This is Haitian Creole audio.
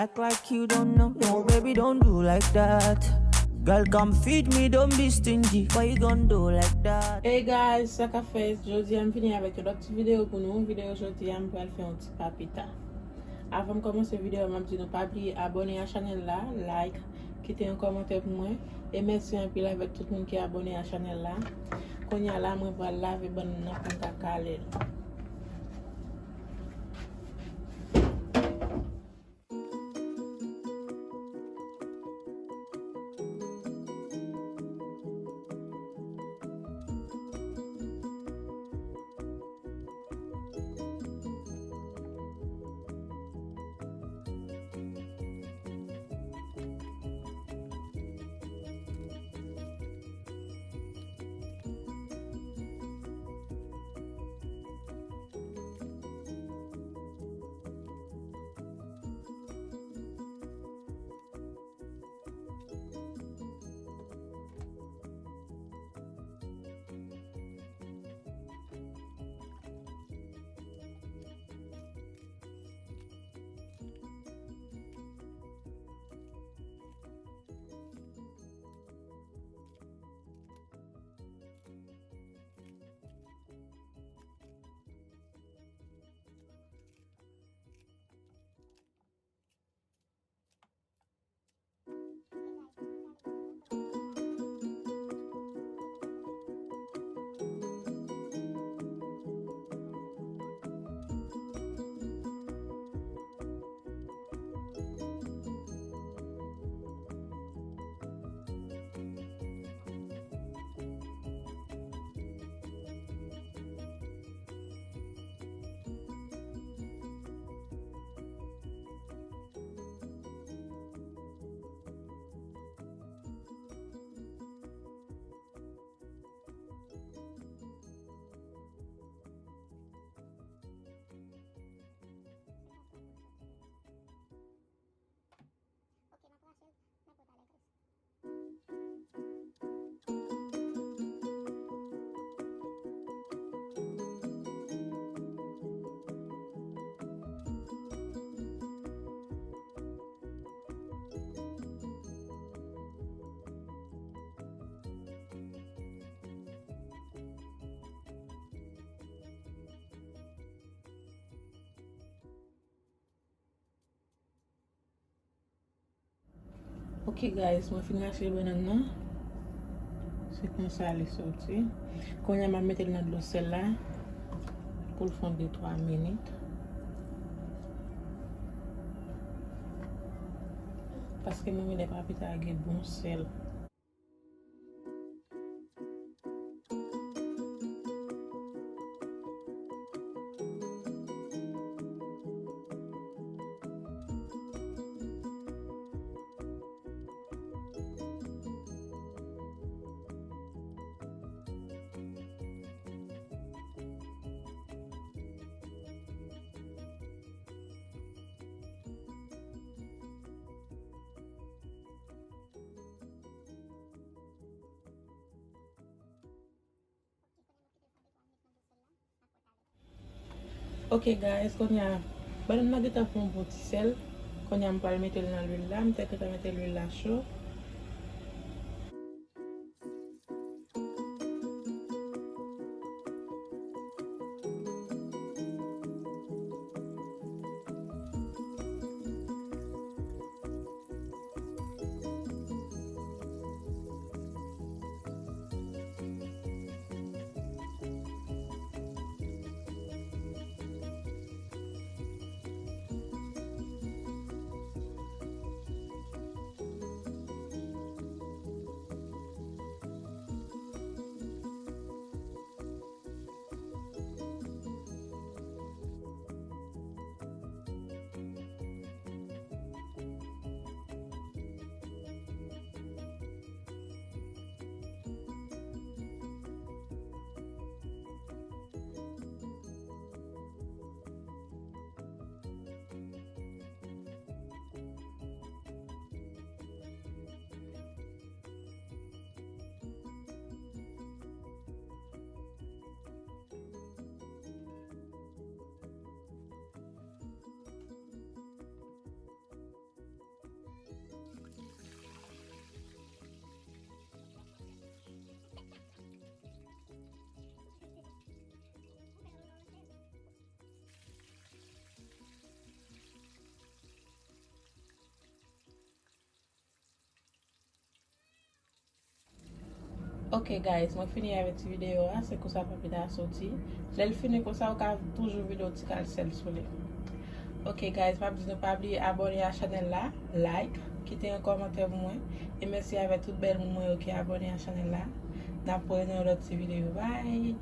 Act like you don't know. No, baby, don't do like that. Girl, come feed me, don't be stingy. Why you gonna do like that? Hey guys, ça qu'a fait? Aujourd'hui, je fini avec une autre vidéo pour nous. Vidéo aujourd'hui, je vais faire un petit papita. Avant de commencer la vidéo, je vais dire pas oublier abonner à la chaîne là, like, quitter un commentaire pour moi. Et merci un peu avec tout le monde qui est abonné à la chaîne là. Quand il y a là, je vais laver bon pour caler. Ok guys, je finis acheter le banane. C'est comme ça elle est sortie. Quand je vais mettre dans de l'eau sel là pour le fondre de 3 minutes. Parce que même les papitas a un bon sel. Ok guys, quand il y a banane qui font un petit sel, quand il y a pas le mettre dans l'huile là, je vais mettre l'huile là chaud. Ok guys, mwen fini avèk ti video a, se kon sa papita a soti. Lèl fini kon sa ou ka toujou video ti kal sel sou li. Ok guys, mwen di nou pa bli abone a chanel la, like, kite yon komentè mwen, e mersi avèk tout bel mwen yo ki abone a chanel la. Nan pou yon lot ti video. Bye!